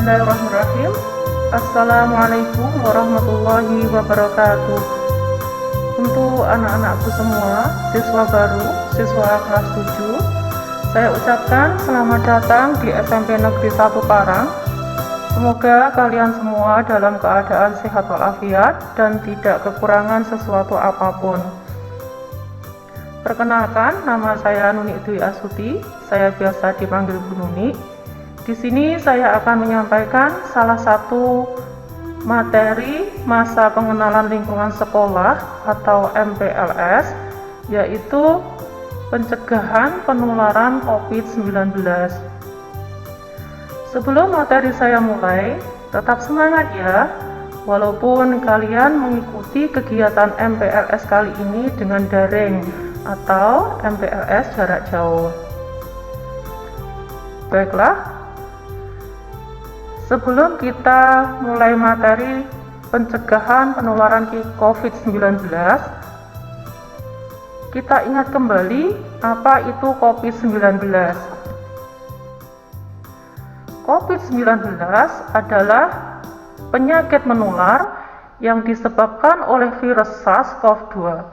Bismillahirrahmanirrahim. Assalamualaikum warahmatullahi wabarakatuh. Untuk anak-anakku semua, siswa baru, siswa kelas 7, saya ucapkan selamat datang di SMP Negeri 1 Parang. Semoga kalian semua dalam keadaan sehat walafiat dan tidak kekurangan sesuatu apapun. Perkenalkan, nama saya Nuni Dwi Astuti. Saya biasa dipanggil Bu Nuni. Di sini saya akan menyampaikan salah satu materi masa pengenalan lingkungan sekolah atau MPLS, yaitu pencegahan penularan COVID-19. Sebelum materi saya mulai, tetap semangat ya, walaupun kalian mengikuti kegiatan MPLS kali ini dengan daring atau MPLS jarak jauh. Baiklah, sebelum kita mulai materi pencegahan penularan COVID-19, kita ingat kembali apa itu COVID-19. COVID-19 adalah penyakit menular yang disebabkan oleh virus SARS-CoV-2.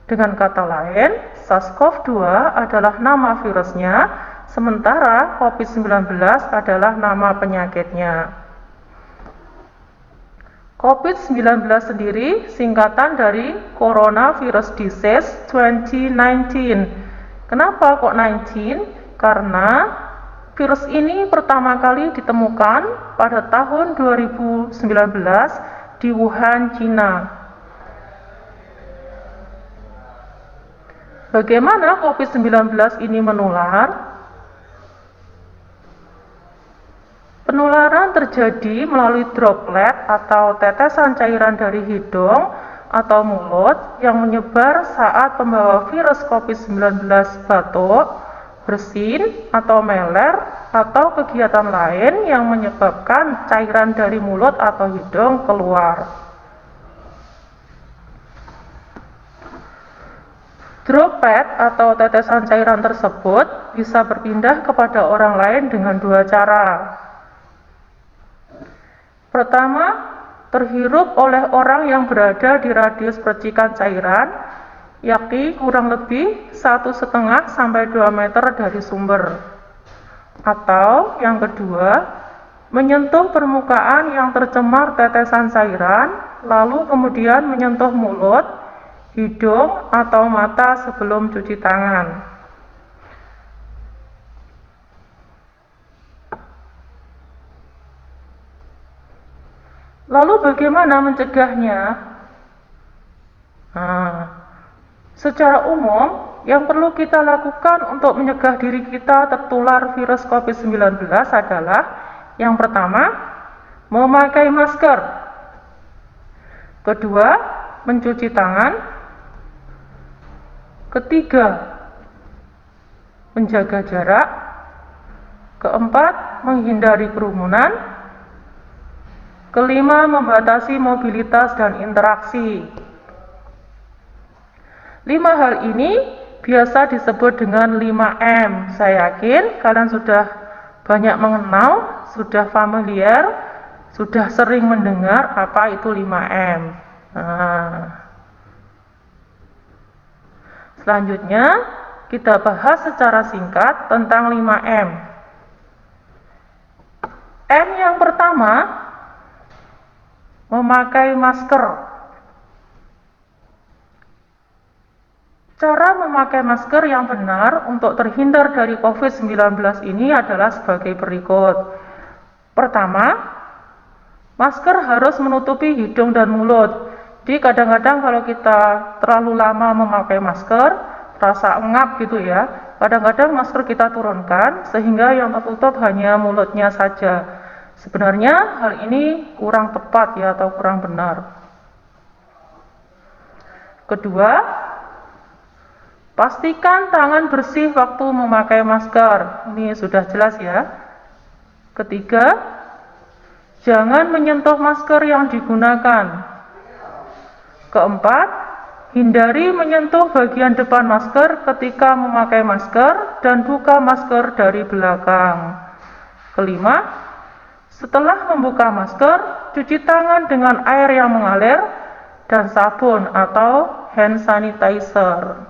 Dengan kata lain, SARS-CoV-2 adalah nama virusnya, sementara COVID-19 adalah nama penyakitnya. COVID-19 sendiri singkatan dari Coronavirus Disease 2019. Kenapa kok 19? Karena virus ini pertama kali ditemukan pada tahun 2019 di Wuhan, China. Bagaimana COVID-19 ini menular? Penularan terjadi melalui droplet atau tetesan cairan dari hidung atau mulut yang menyebar saat pembawa virus COVID-19 batuk, bersin, atau meler, atau kegiatan lain yang menyebabkan cairan dari mulut atau hidung keluar. Droplet atau tetesan cairan tersebut bisa berpindah kepada orang lain dengan dua cara. Pertama, terhirup oleh orang yang berada di radius percikan cairan, yakni kurang lebih 1,5 sampai 2 meter dari sumber. Atau yang kedua, menyentuh permukaan yang tercemar tetesan cairan, lalu kemudian menyentuh mulut, hidung, atau mata sebelum cuci tangan. Lalu bagaimana mencegahnya? Secara umum, yang perlu kita lakukan untuk mencegah diri kita tertular virus COVID-19 adalah yang pertama, memakai masker. Kedua, mencuci tangan. Ketiga, menjaga jarak. Keempat, menghindari kerumunan. Kelima, membatasi mobilitas dan interaksi. 5 hal ini biasa disebut dengan 5M. Saya yakin kalian sudah banyak mengenal, sudah familiar, sudah sering mendengar apa itu 5M. Selanjutnya, kita bahas secara singkat tentang 5M. M yang pertama, memakai masker. Cara memakai masker yang benar untuk terhindar dari COVID-19 ini adalah sebagai berikut. Pertama, masker harus menutupi hidung dan mulut. Jadi kadang-kadang kalau kita terlalu lama memakai masker, rasa engap gitu ya, kadang-kadang masker kita turunkan sehingga yang tertutup hanya mulutnya saja. Sebenarnya hal ini kurang tepat ya, atau kurang benar. Kedua, pastikan tangan bersih waktu memakai masker. Ini sudah jelas ya. Ketiga, jangan menyentuh masker yang digunakan. Keempat, hindari menyentuh bagian depan masker ketika memakai masker dan buka masker dari belakang. Kelima, Setelah membuka masker, cuci tangan dengan air yang mengalir dan sabun atau hand sanitizer.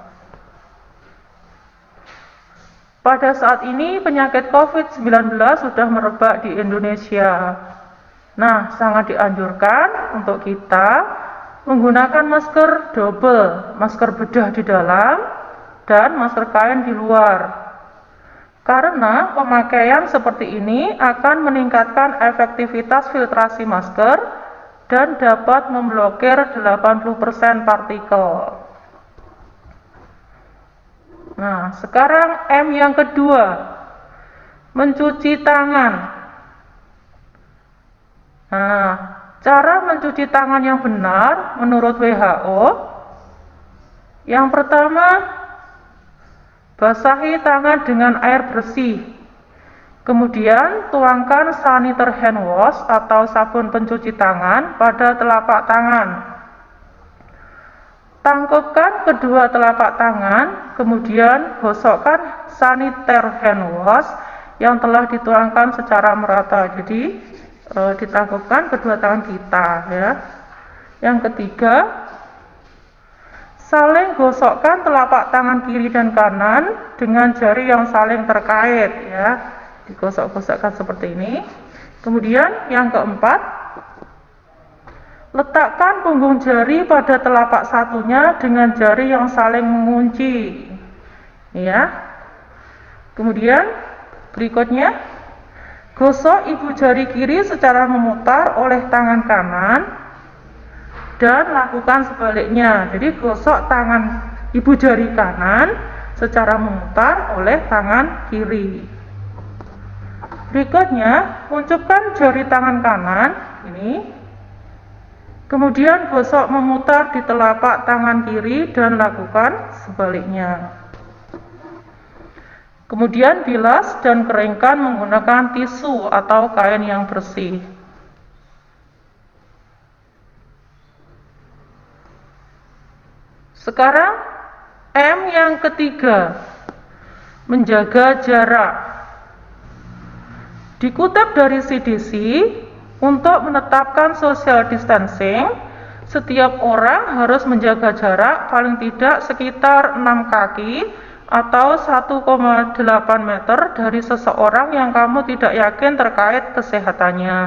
Pada saat ini penyakit COVID-19 sudah merebak di Indonesia. Nah, sangat dianjurkan untuk kita menggunakan masker double, masker bedah di dalam dan masker kain di luar. Karena pemakaian seperti ini akan meningkatkan efektivitas filtrasi masker dan dapat memblokir 80% partikel. Nah, sekarang M yang kedua, mencuci tangan. Nah, cara mencuci tangan yang benar menurut WHO, yang pertama, basahi tangan dengan air bersih. Kemudian, tuangkan sanitary hand wash atau sabun pencuci tangan pada telapak tangan. Tangkupkan kedua telapak tangan, kemudian gosokkan sanitary hand wash yang telah dituangkan secara merata. Jadi, ditangkupkan kedua tangan kita, ya. Yang ketiga, saling gosokkan telapak tangan kiri dan kanan dengan jari yang saling terkait, ya. Digosok-gosokkan seperti ini. Kemudian yang keempat, letakkan punggung jari pada telapak satunya dengan jari yang saling mengunci, ya. Kemudian berikutnya, gosok ibu jari kiri secara memutar oleh tangan kanan dan lakukan sebaliknya. Jadi gosok tangan ibu jari kanan secara memutar oleh tangan kiri. Berikutnya, uncupkan jari tangan kanan ini. Kemudian gosok memutar di telapak tangan kiri dan lakukan sebaliknya. Kemudian bilas dan keringkan menggunakan tisu atau kain yang bersih. Sekarang M yang ketiga, menjaga jarak. Dikutip dari CDC, untuk menetapkan social distancing, setiap orang harus menjaga jarak paling tidak sekitar 6 kaki atau 1,8 meter dari seseorang yang kamu tidak yakin terkait kesehatannya.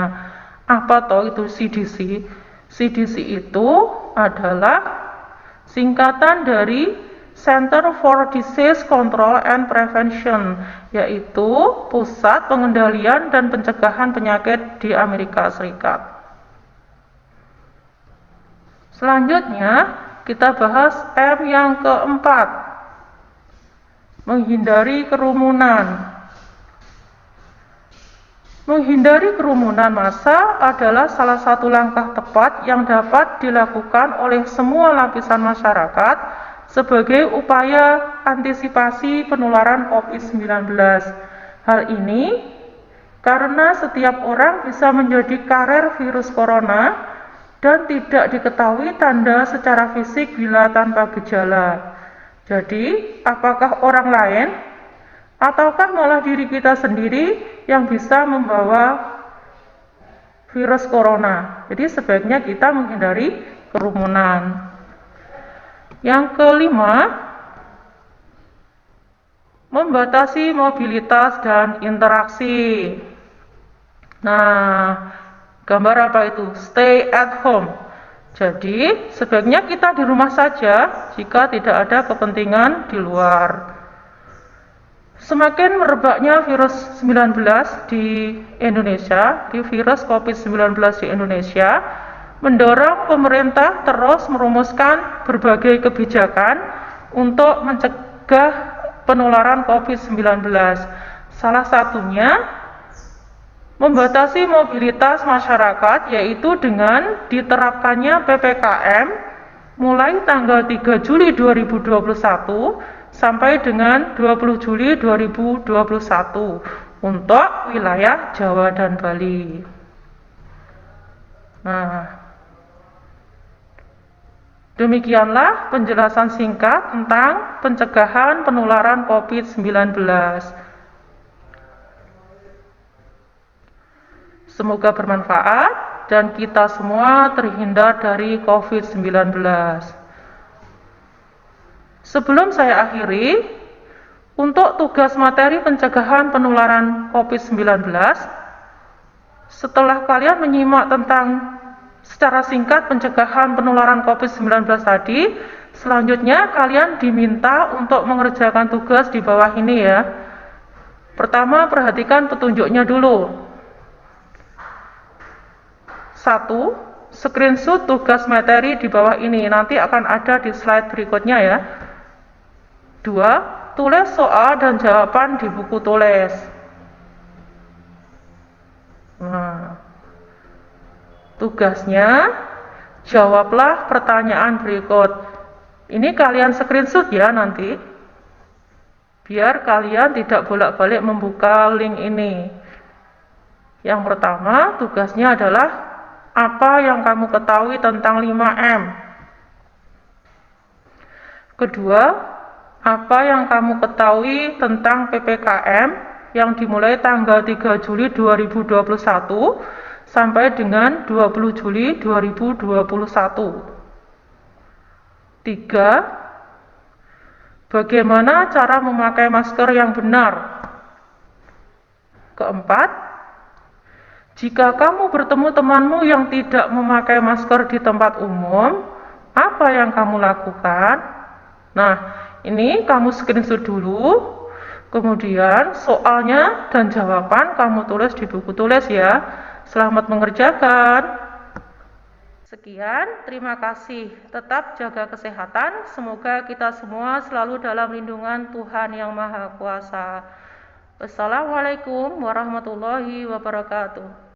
Apa toh itu CDC? CDC itu adalah singkatan dari Center for Disease Control and Prevention, yaitu Pusat Pengendalian dan Pencegahan Penyakit di Amerika Serikat. Selanjutnya, kita bahas M yang keempat, menghindari kerumunan. Menghindari kerumunan massa adalah salah satu langkah tepat yang dapat dilakukan oleh semua lapisan masyarakat sebagai upaya antisipasi penularan COVID-19. Hal ini karena setiap orang bisa menjadi karier virus corona dan tidak diketahui tanda secara fisik bila tanpa gejala. Jadi, apakah orang lain ataukah malah diri kita sendiri yang bisa membawa virus corona? Jadi, sebaiknya kita menghindari kerumunan. Yang kelima, membatasi mobilitas dan interaksi. Nah, gambar apa itu? Stay at home. Jadi, sebaiknya kita di rumah saja jika tidak ada kepentingan di luar. Semakin merebaknya virus 19 di Indonesia, virus COVID-19 di Indonesia, mendorong pemerintah terus merumuskan berbagai kebijakan untuk mencegah penularan COVID-19. Salah satunya membatasi mobilitas masyarakat, yaitu dengan diterapkannya PPKM mulai tanggal 3 Juli 2021 sampai dengan 20 Juli 2021 untuk wilayah Jawa dan Bali. Nah, demikianlah penjelasan singkat tentang pencegahan penularan COVID-19. Semoga bermanfaat dan kita semua terhindar dari COVID-19. Sebelum saya akhiri, untuk tugas materi pencegahan penularan COVID-19, setelah kalian menyimak tentang secara singkat pencegahan penularan COVID-19 tadi, selanjutnya kalian diminta untuk mengerjakan tugas di bawah ini ya. Pertama, perhatikan petunjuknya dulu. 1. Screenshot tugas materi di bawah ini, nanti akan ada di slide berikutnya ya. 2. Tulis soal dan jawaban di buku tulis. Nah, tugasnya jawablah pertanyaan berikut. Ini kalian screenshot ya nanti, biar kalian tidak bolak-balik membuka link ini. Yang pertama, tugasnya adalah apa yang kamu ketahui tentang 5M. Kedua, apa yang kamu ketahui tentang PPKM yang dimulai tanggal 3 Juli 2021 sampai dengan 20 Juli 2021. 3. Bagaimana cara memakai masker yang benar? Keempat, jika kamu bertemu temanmu yang tidak memakai masker di tempat umum, apa yang kamu lakukan? Nah, ini kamu screenshot dulu, kemudian soalnya dan jawaban kamu tulis di buku tulis ya. Selamat mengerjakan. Sekian, terima kasih. Tetap jaga kesehatan. Semoga kita semua selalu dalam lindungan Tuhan Yang Maha Kuasa. Wassalamualaikum warahmatullahi wabarakatuh.